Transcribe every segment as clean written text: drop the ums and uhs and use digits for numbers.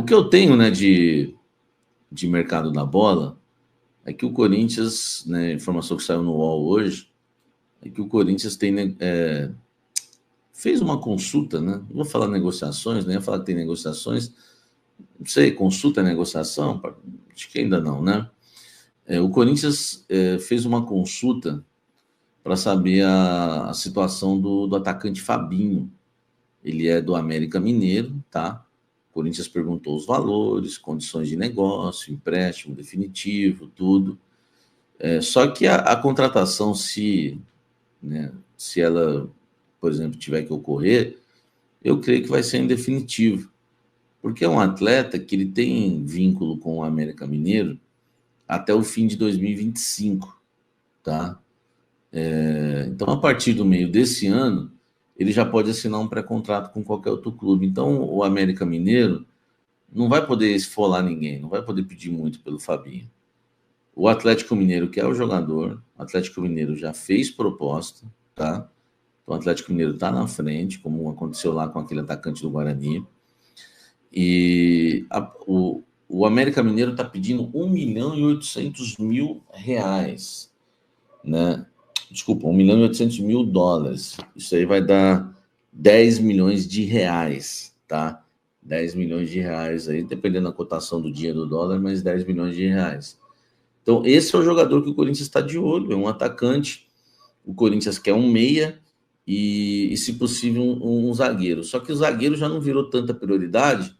O que eu tenho, né, de mercado da bola é que o Corinthians, né, informação que saiu no UOL hoje, é que o Corinthians fez uma consulta, né? Não vou falar negociações, nem ia falar que tem negociações, não sei, consulta é negociação? Acho que ainda não, né? O Corinthians fez uma consulta para saber a situação do atacante Fabinho. Ele é do América Mineiro, tá? O Corinthians perguntou os valores, condições de negócio, empréstimo definitivo, tudo. Só que a contratação, se ela, por exemplo, tiver que ocorrer, eu creio que vai ser em definitivo, porque é um atleta que ele tem vínculo com o América Mineiro até o fim de 2025, tá? Então, a partir do meio desse ano, ele já pode assinar um pré-contrato com qualquer outro clube. Então, o América Mineiro não vai poder esfolar ninguém, não vai poder pedir muito pelo Fabinho. O Atlético Mineiro quer o jogador, o Atlético Mineiro já fez proposta, tá? Então, o Atlético Mineiro está na frente, como aconteceu lá com aquele atacante do Guarani. E o América Mineiro está pedindo R$ 1.800.000, né? Desculpa, $1.800.000. Isso aí vai dar 10 milhões de reais, tá? 10 milhões de reais aí, dependendo da cotação do dia do dólar, mas 10 milhões de reais. Então, esse é o jogador que o Corinthians está de olho, é um atacante. O Corinthians quer um meia e se possível, um zagueiro. Só que o zagueiro já não virou tanta prioridade,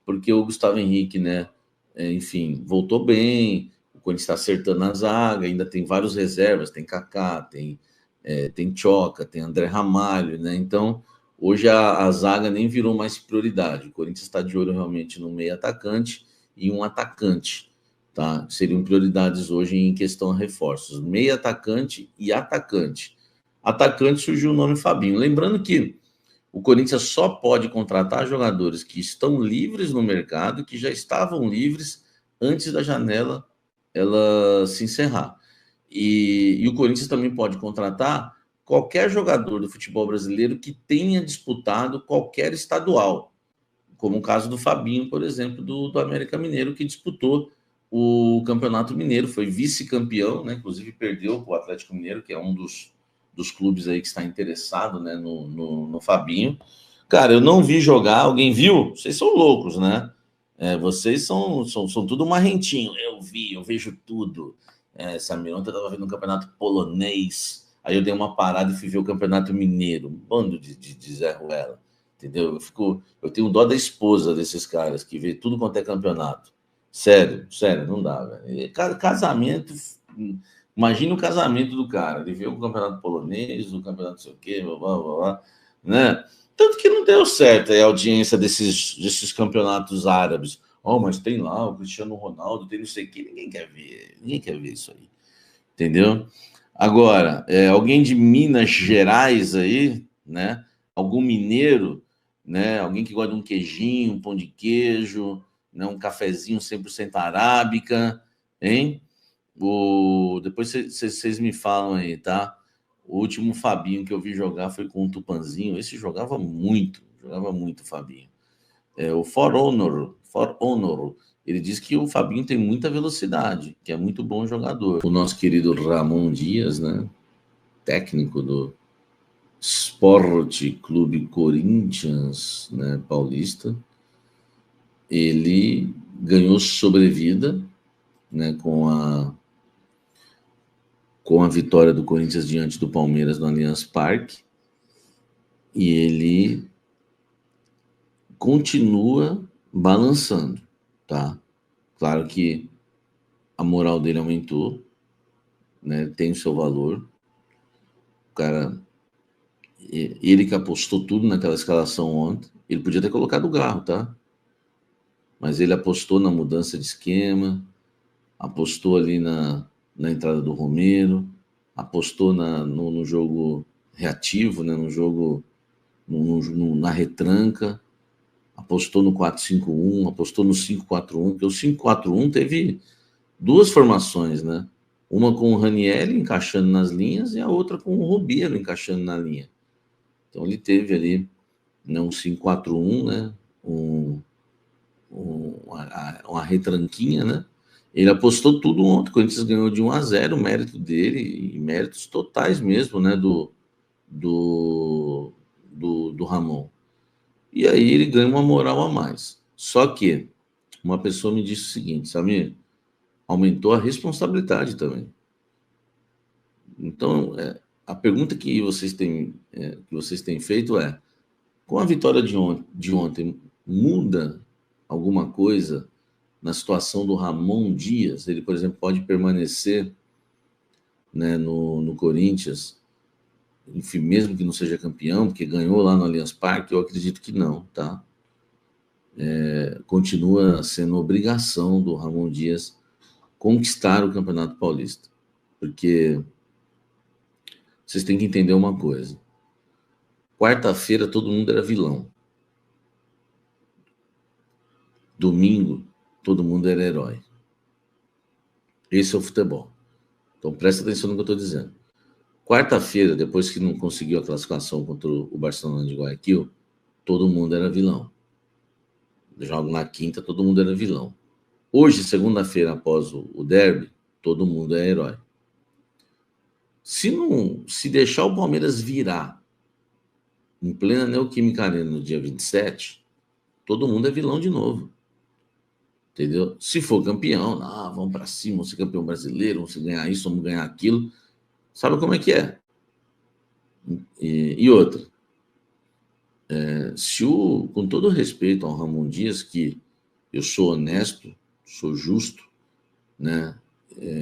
porque o Gustavo Henrique, né? Enfim, voltou bem, o Corinthians está acertando na zaga, ainda tem vários reservas, tem Kaká, tem Tchoca, tem André Ramalho, né? Então, hoje a zaga nem virou mais prioridade. O Corinthians está de olho realmente no meio atacante e um atacante, tá? Seriam prioridades hoje em questão a reforços, meio atacante e atacante. Atacante surgiu o nome Fabinho. Lembrando que o Corinthians só pode contratar jogadores que estão livres no mercado, que já estavam livres antes da janela ela se encerrar. E o Corinthians também pode contratar qualquer jogador do futebol brasileiro que tenha disputado qualquer estadual, como o caso do Fabinho, por exemplo, do América Mineiro, que disputou o Campeonato Mineiro, foi vice-campeão, né? Inclusive perdeu para o Atlético Mineiro, que é um dos clubes aí que está interessado, né, no Fabinho. Cara, eu não vi jogar, alguém viu? Vocês são loucos, né? Vocês são tudo marrentinho. Eu vejo tudo. Essa minha ontem eu estava vendo um campeonato polonês, aí eu dei uma parada e fui ver o campeonato mineiro, um bando de Zé Ruela, entendeu? Eu tenho dó da esposa desses caras que vê tudo quanto é campeonato. Sério, não dá, velho. Casamento, imagina o casamento do cara. Ele vê o campeonato polonês, o campeonato não sei o quê, blá, blá, blá, blá, né? Tanto que não deu certo a audiência desses campeonatos árabes. Oh, mas tem lá o Cristiano Ronaldo, tem não sei o quê. Ninguém quer ver isso aí. Entendeu? Agora, alguém de Minas Gerais aí, né? Algum mineiro, né? Alguém que gosta de um queijinho, um pão de queijo, né? Um cafezinho 100% arábica, hein? Depois vocês me falam aí, tá? O último Fabinho que eu vi jogar foi com o Tupanzinho. Esse jogava muito o Fabinho. O For Honor, ele diz que o Fabinho tem muita velocidade, que é muito bom jogador. O nosso querido Ramon Dias, né? Técnico do Sport Clube Corinthians, né? Paulista. Ele ganhou sobrevida, né? Com a vitória do Corinthians diante do Palmeiras no Allianz Parque, e ele continua balançando, tá? Claro que a moral dele aumentou, né? Tem o seu valor. O cara, ele que apostou tudo naquela escalação ontem, ele podia ter colocado o Garro, tá? Mas ele apostou na mudança de esquema, apostou ali na entrada do Romero, apostou no jogo reativo, né? No jogo na retranca, apostou no 4-5-1, apostou no 5-4-1, porque o 5-4-1 teve duas formações, né? Uma com o Raniel encaixando nas linhas e a outra com o Romero encaixando na linha. Então ele teve ali, né, um 5-4-1, né? uma retranquinha, né? Ele apostou tudo ontem, o Corinthians ganhou de 1-0, o mérito dele, e méritos totais mesmo, né, do Ramon. E aí ele ganha uma moral a mais. Só que uma pessoa me disse o seguinte, Samir, aumentou a responsabilidade também. Então, a pergunta que vocês têm feito é, com a vitória de ontem, muda alguma coisa na situação do Ramon Dias? Ele, por exemplo, pode permanecer, né, no Corinthians, enfim, mesmo que não seja campeão, porque ganhou lá no Allianz Parque? Eu acredito que não, tá? Continua sendo obrigação do Ramon Dias conquistar o Campeonato Paulista, porque vocês têm que entender uma coisa. Quarta-feira todo mundo era vilão. Domingo todo mundo era herói. Esse é o futebol. Então presta atenção no que eu estou dizendo. Quarta-feira, depois que não conseguiu a classificação contra o Barcelona de Guayaquil, todo mundo era vilão. Jogo na quinta, todo mundo era vilão. Hoje, segunda-feira, após o derby, todo mundo é herói. Se deixar o Palmeiras virar em plena Neoquímica Arena no dia 27, todo mundo é vilão de novo. Entendeu? Se for campeão, vamos para cima, vamos ser campeão brasileiro, vamos ganhar isso, vamos ganhar aquilo. Sabe como é que é? E outra, com todo respeito ao Ramon Dias, que eu sou honesto, sou justo, né?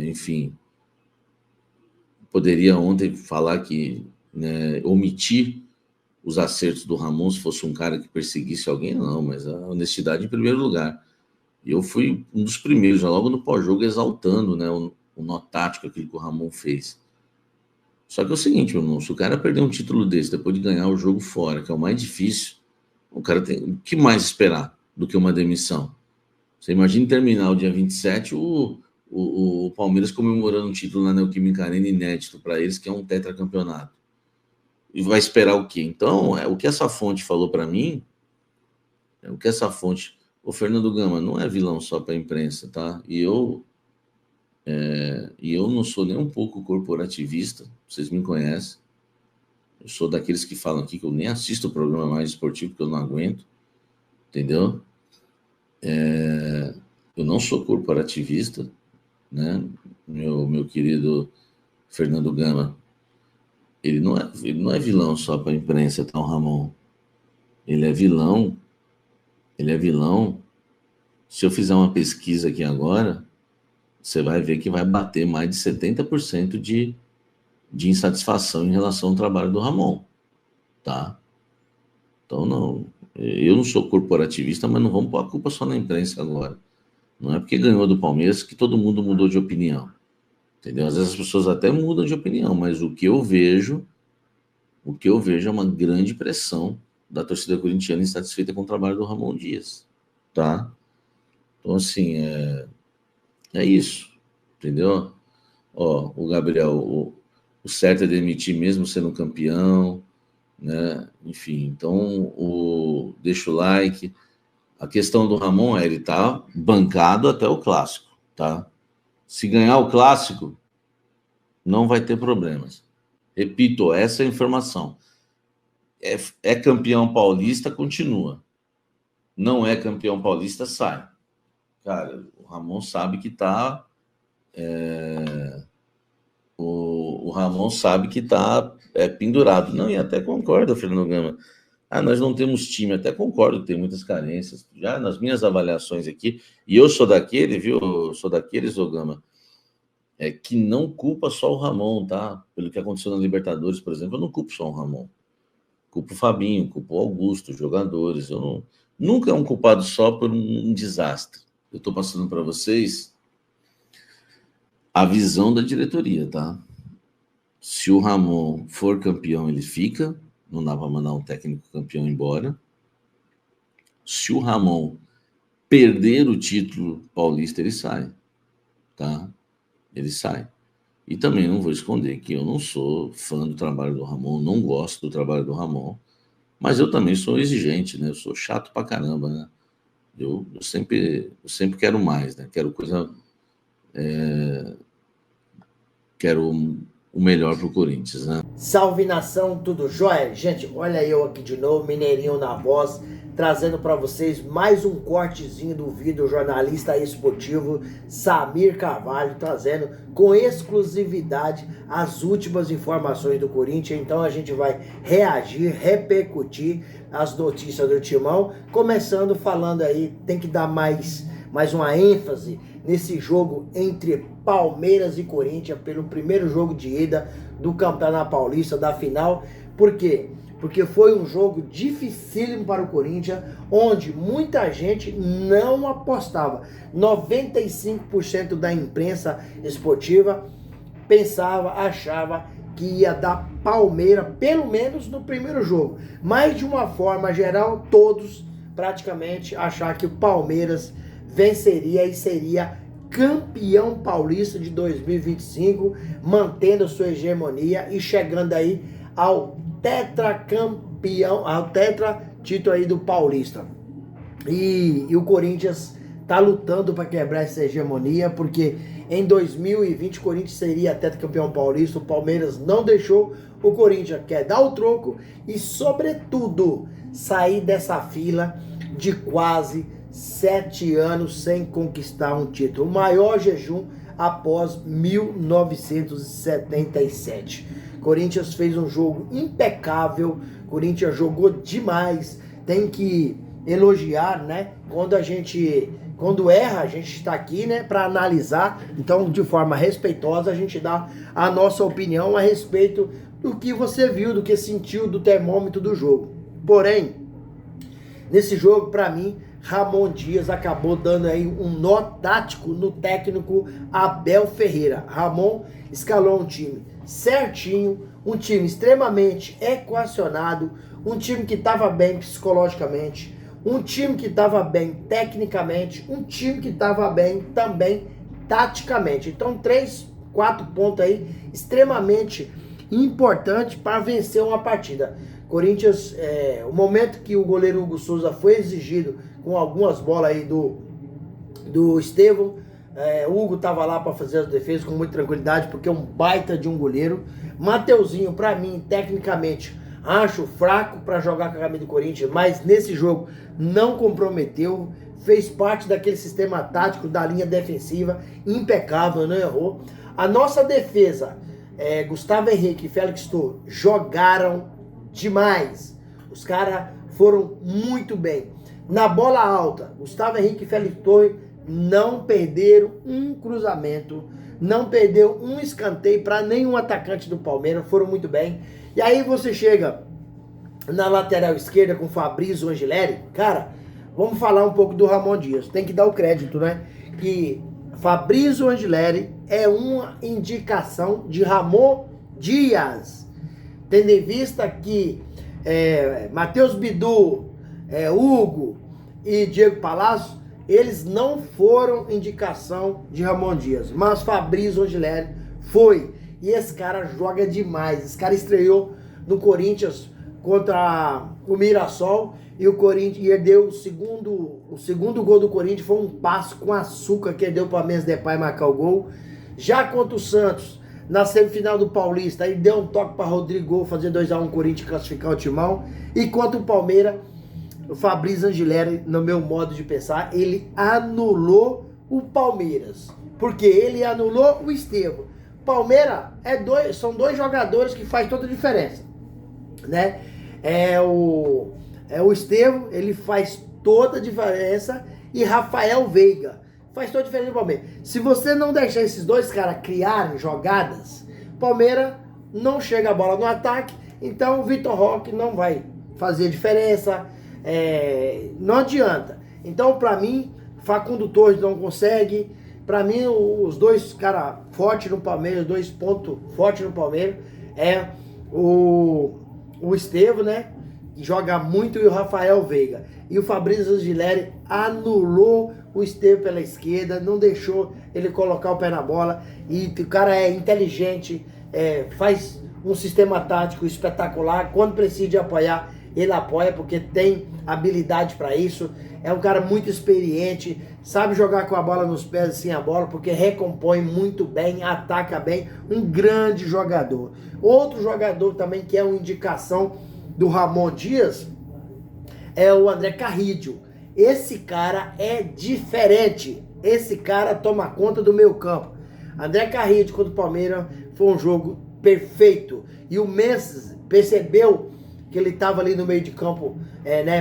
Enfim, poderia ontem falar que, né, omitir os acertos do Ramon se fosse um cara que perseguisse alguém, não, mas a honestidade em primeiro lugar. Eu fui um dos primeiros, já logo no pós-jogo, exaltando, né, o nó tático, aquilo que o Ramon fez. Só que é o seguinte, meu irmão, se o cara perder um título desse depois de ganhar o jogo fora, que é o mais difícil, o cara tem o que mais esperar do que uma demissão? Você imagina terminar o dia 27, o Palmeiras comemorando um título na Neoquímica Arena inédito para eles, que é um tetracampeonato. E vai esperar o quê? Então, o que essa fonte falou para mim, o Fernando Gama não é vilão só para a imprensa, tá? E eu não sou nem um pouco corporativista, vocês me conhecem. Eu sou daqueles que falam aqui que eu nem assisto o programa mais esportivo, porque eu não aguento, entendeu? Eu não sou corporativista, né? Meu querido Fernando Gama, ele não é vilão só para a imprensa, tá, o Ramon? Ele é vilão. Se eu fizer uma pesquisa aqui agora, você vai ver que vai bater mais de 70% de insatisfação em relação ao trabalho do Ramon, tá? Então, não, eu não sou corporativista, mas não vamos pôr a culpa só na imprensa agora. Não é porque ganhou do Palmeiras que todo mundo mudou de opinião, entendeu? Às vezes as pessoas até mudam de opinião, mas o que eu vejo é uma grande pressão da torcida corintiana insatisfeita com o trabalho do Ramon Dias, tá? Então, assim, é isso, entendeu? Ó, o Gabriel, o certo é demitir mesmo sendo campeão, né? Enfim, então, deixa o like. A questão do Ramon ele tá bancado até o clássico, tá? Se ganhar o clássico, não vai ter problemas. Repito, essa é a informação. É campeão paulista, continua. Não é campeão paulista, sai. Cara, o Ramon sabe que tá... O Ramon sabe que tá pendurado. Não, e até concordo, Fernando Gama. Nós não temos time, até concordo que tem muitas carências. Já nas minhas avaliações aqui, e eu sou daquele, viu? Eu sou daqueles, ô Gama, que não culpa só o Ramon, tá? Pelo que aconteceu na Libertadores, por exemplo, eu não culpo só o Ramon. Culpo o Fabinho, culpo o Augusto, os jogadores. Nunca é um culpado só por um desastre. Eu estou passando para vocês a visão da diretoria, tá? Se o Ramon for campeão, ele fica. Não dá para mandar um técnico campeão embora. Se o Ramon perder o título paulista, ele sai, tá? Ele sai. E também não vou esconder que eu não sou fã do trabalho do Ramon, não gosto do trabalho do Ramon, mas eu também sou exigente, né? Eu sou chato pra caramba, né? Eu sempre quero mais, né? Quero coisa... quero o melhor para o Corinthians, né? Salve nação, tudo jóia? Gente, olha eu aqui de novo, Mineirinho na voz, trazendo para vocês mais um cortezinho do vídeo jornalista esportivo Samir Carvalho, trazendo com exclusividade as últimas informações do Corinthians. Então a gente vai reagir, repercutir as notícias do Timão, começando falando aí, tem que dar mais uma ênfase nesse jogo entre Palmeiras e Corinthians, pelo primeiro jogo de ida do Campeonato Paulista, da final. Por quê? Porque foi um jogo dificílimo para o Corinthians, onde muita gente não apostava. 95% da imprensa esportiva pensava, achava que ia dar Palmeiras, pelo menos no primeiro jogo. Mas de uma forma geral, todos praticamente acharam que o Palmeiras venceria e seria campeão paulista de 2025, mantendo sua hegemonia e chegando aí ao tetracampeão, ao tetra título aí do Paulista. E o Corinthians tá lutando para quebrar essa hegemonia, porque em 2020 o Corinthians seria tetracampeão paulista, o Palmeiras não deixou, o Corinthians quer dar o troco e, sobretudo, sair dessa fila de quase 7 anos sem conquistar um título. O maior jejum após 1977. Corinthians fez um jogo impecável. Corinthians jogou demais. Tem que elogiar, né? Quando erra, a gente está aqui, né, para analisar. Então, de forma respeitosa, a gente dá a nossa opinião a respeito do que você viu, do que sentiu, do termômetro do jogo. Porém, nesse jogo, para mim, Ramon Dias acabou dando aí um nó tático no técnico Abel Ferreira. Ramon escalou um time certinho, um time extremamente equacionado, um time que estava bem psicologicamente, um time que estava bem tecnicamente, um time que estava bem também taticamente. Então 3, 4 pontos aí extremamente importantes para vencer uma partida. Corinthians, o momento que o goleiro Hugo Souza foi exigido com algumas bolas aí do Estevão, o Hugo tava lá para fazer as defesas com muita tranquilidade, porque é um baita de um goleiro. Mateuzinho, para mim, tecnicamente, acho fraco para jogar com a camisa do Corinthians, mas nesse jogo não comprometeu, fez parte daquele sistema tático da linha defensiva, impecável, não errou. A nossa defesa, Gustavo Henrique e Félix Torres jogaram demais. Os caras foram muito bem. Na bola alta, Gustavo Henrique e Félix Torres não perderam um cruzamento, não perdeu um escanteio para nenhum atacante do Palmeiras, foram muito bem. E aí você chega na lateral esquerda com Fabrício Angeleri, cara, vamos falar um pouco do Ramon Dias. Tem que dar o crédito, né? Que Fabrício Angeleri é uma indicação de Ramon Dias. Tendo em vista que Matheus Bidu, Hugo e Diego Palácio, eles não foram indicação de Ramon Dias, mas Fabrício Angeleri foi. E esse cara joga demais. Esse cara estreou no Corinthians contra o Mirassol e o Corinthians, e ele deu o segundo gol do Corinthians, foi um passo com açúcar que ele deu para Memphis Depay marcar o gol. Já contra o Santos, na semifinal do Paulista, aí deu um toque para Rodrigo fazer 2-1 Corinthians classificar o Timão. E contra o Palmeiras, o Fabrício Angeleri, no meu modo de pensar, ele anulou o Palmeiras. Porque ele anulou o Estevão. Palmeiras são dois jogadores que faz toda a diferença, né? O Estevão, ele faz toda a diferença, e Rafael Veiga faz toda a diferença no Palmeiras. Se você não deixar esses dois caras criarem jogadas, Palmeiras não chega a bola no ataque, então o Vitor Roque não vai fazer diferença, não adianta. Então, para mim, Facundo Torres não consegue. Para mim, os dois caras fortes no Palmeiras, 2 pontos fortes no Palmeiras, é o Estevão, né? Que joga muito, e o Rafael Veiga. E o Fabrício Angeleri anulou o Estevão pela esquerda, não deixou ele colocar o pé na bola. E o cara é inteligente, faz um sistema tático espetacular. Quando precisa de apoiar, ele apoia, porque tem habilidade para isso. é um cara muito experiente, sabe jogar com a bola nos pés e sem a bola, porque recompõe muito bem, ataca bem, um grande jogador. Outro jogador também que é uma indicação do Ramon Dias é o André Carrillo. Esse cara é diferente, esse cara toma conta do meio campo. André Carrillo contra o Palmeiras foi um jogo perfeito, e o Memphis percebeu que ele estava ali no meio de campo,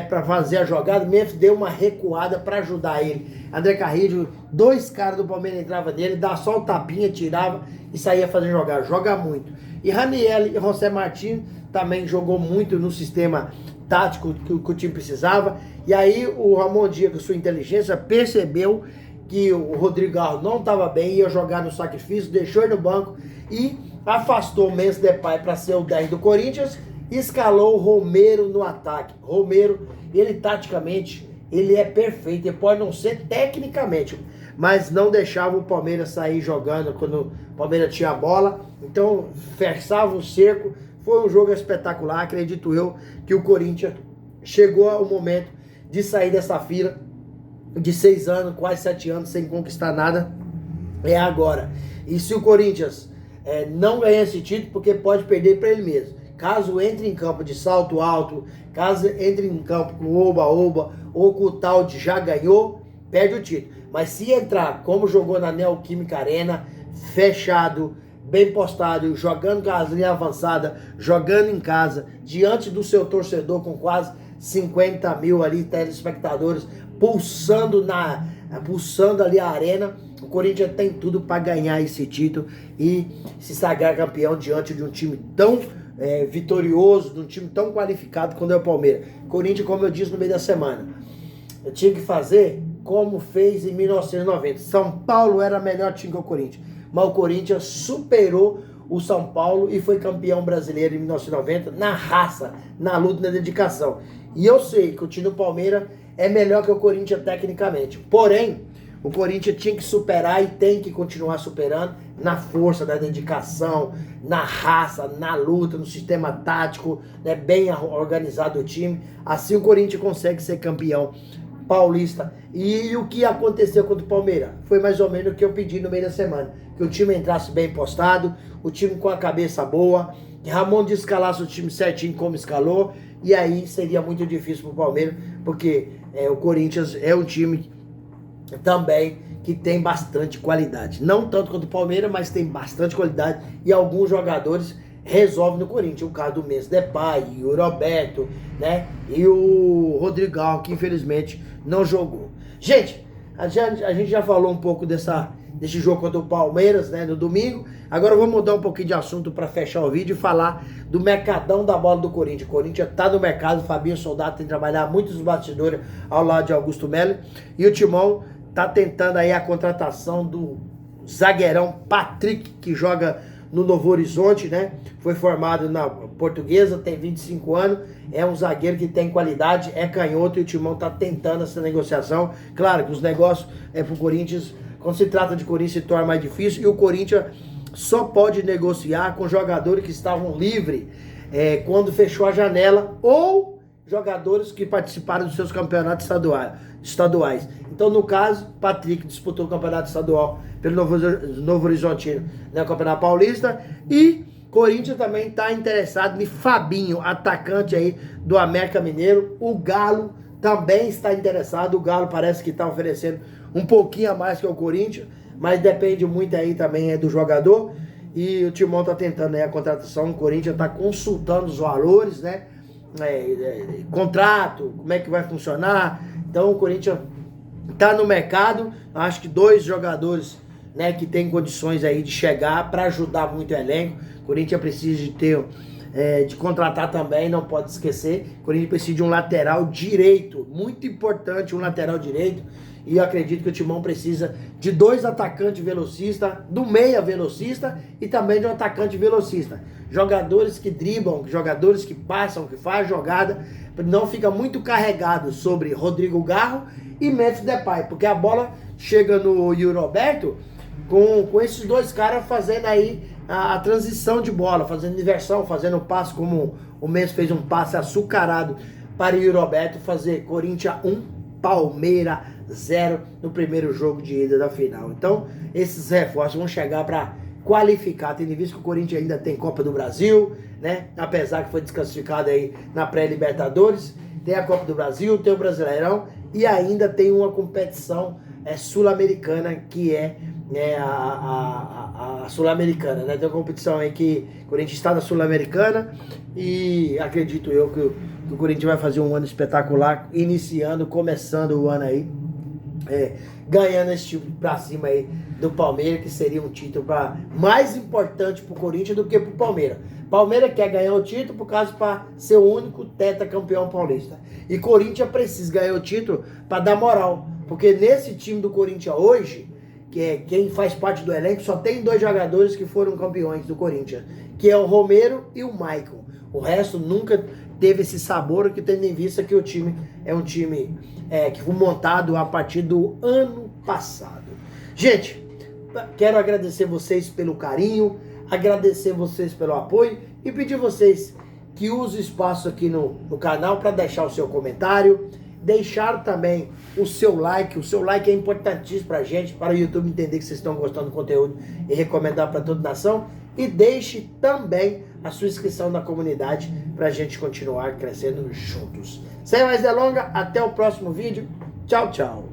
para fazer a jogada. O Memphis deu uma recuada para ajudar ele. André Carrillo, 2 caras do Palmeiras entravam nele, dá só o tapinha, tirava e saía fazendo jogar. Joga muito. E Raniel e José Martins também jogou muito no sistema tático que o time precisava. E aí o Ramon Dias, com sua inteligência, percebeu que o Rodrigo Garro não estava bem, ia jogar no sacrifício, deixou ele no banco e afastou o Memphis Depay para ser o 10 do Corinthians. Escalou o Romero no ataque. Romero, ele taticamente, ele é perfeito. Ele pode não ser tecnicamente, mas não deixava o Palmeiras sair jogando quando o Palmeiras tinha a bola. Então, fechava o cerco. Foi um jogo espetacular. Acredito eu que o Corinthians chegou ao momento de sair dessa fila de 6 anos, quase 7 anos, sem conquistar nada. É agora. E se o Corinthians não ganhar esse título, porque pode perder para ele mesmo. Caso entre em campo de salto alto, caso entre em campo com oba-oba, ou com o tal de já ganhou, perde o título. Mas se entrar como jogou na Neoquímica Arena, fechado, bem postado, jogando com as linhas avançadas, jogando em casa, diante do seu torcedor com quase 50 mil ali, telespectadores, pulsando ali a arena, o Corinthians tem tudo para ganhar esse título e se sagrar campeão diante de um time tão vitorioso, de um time tão qualificado quando é o Palmeiras. Corinthians, como eu disse no meio da semana, eu tinha que fazer como fez em 1990. São Paulo era melhor time que o Corinthians, mas o Corinthians superou o São Paulo e foi campeão brasileiro em 1990 na raça, na luta, na dedicação. E eu sei que o time do Palmeiras é melhor que o Corinthians tecnicamente, porém o Corinthians tinha que superar e tem que continuar superando na força, na dedicação, na raça, na luta, no sistema tático, bem organizado o time. Assim o Corinthians consegue ser campeão paulista. E o que aconteceu contra o Palmeiras? Foi mais ou menos o que eu pedi no meio da semana. Que o time entrasse bem postado, o time com a cabeça boa, que Ramon escalasse o time certinho como escalou, e aí seria muito difícil para o Palmeiras, porque o Corinthians é um time também que tem bastante qualidade. Não tanto quanto o Palmeiras, mas tem bastante qualidade e alguns jogadores resolvem no Corinthians. O caso do Memphis Depay, o Roberto, e o Rodrigo Garro, que infelizmente não jogou. Gente, a gente já falou um pouco desse jogo contra o Palmeiras, no domingo. Agora vamos mudar um pouquinho de assunto para fechar o vídeo e falar do mercadão da bola do Corinthians. O Corinthians está no mercado, o Fabinho Soldado tem que trabalhar muito nos bastidores ao lado de Augusto Melo, e o Timão tá tentando aí a contratação do zagueirão Patrick, que joga no Novo Horizonte, Foi formado na Portuguesa, tem 25 anos, é um zagueiro que tem qualidade, é canhoto, e o Timão tá tentando essa negociação. Claro que os negócios pro Corinthians, quando se trata de Corinthians, se torna mais difícil, e o Corinthians só pode negociar com jogadores que estavam livres quando fechou a janela, ou jogadores que participaram dos seus campeonatos estaduais. Então, no caso, Patrick disputou o campeonato estadual pelo Novo Horizontino, no Campeonato Paulista, e Corinthians também está interessado em Fabinho, atacante aí do América Mineiro. O Galo também está interessado, o Galo parece que está oferecendo um pouquinho a mais que o Corinthians, mas depende muito aí também do jogador, e o Timão está tentando a contratação. O Corinthians está consultando os valores, contrato, como é que vai funcionar. Então o Corinthians está no mercado, acho que 2 jogadores que tem condições aí de chegar para ajudar muito o elenco. O Corinthians precisa de contratar também, não pode esquecer. O Corinthians precisa de um lateral direito, muito importante, um lateral direito. E eu acredito que o Timão precisa de 2 atacantes velocistas, do meia velocista e também de um atacante velocista. Jogadores que driblam, jogadores que passam, que fazem jogada, não fica muito carregado sobre Rodrigo Garro e Memphis Depay, porque a bola chega no Yuri Roberto com esses 2 caras fazendo aí a transição de bola, fazendo inversão, fazendo passe, como o Memphis fez um passe açucarado para o Yuri Roberto fazer Corinthians 1, Palmeiras 0 no primeiro jogo de ida da final. Então, esses reforços vão chegar para qualificar, tendo visto que o Corinthians ainda tem Copa do Brasil, né? Apesar que foi desclassificado aí na pré-Libertadores, tem a Copa do Brasil, tem o Brasileirão e ainda tem uma competição sul-americana que é a Sul-Americana, né? Tem uma competição aí que o Corinthians está na Sul-Americana e acredito eu que o Corinthians vai fazer um ano espetacular, começando o ano aí, ganhando esse título pra cima aí do Palmeiras, que seria um título mais importante pro Corinthians do que pro Palmeiras. Palmeiras quer ganhar o título por causa para ser o único tetracampeão paulista. E Corinthians precisa ganhar o título para dar moral, porque nesse time do Corinthians hoje, que é quem faz parte do elenco, só tem 2 jogadores que foram campeões do Corinthians, que é o Romero e o Maicon. O resto nunca teve esse sabor, que tendo em vista que o time é um time que foi montado a partir do ano passado. Gente, quero agradecer vocês pelo carinho, agradecer vocês pelo apoio e pedir vocês que usem o espaço aqui no canal para deixar o seu comentário, deixar também o seu like. O seu like é importantíssimo para a gente, para o YouTube entender que vocês estão gostando do conteúdo e recomendar para toda a nação. E deixe também a sua inscrição na comunidade para a gente continuar crescendo juntos. Sem mais delongas, até o próximo vídeo. Tchau, tchau.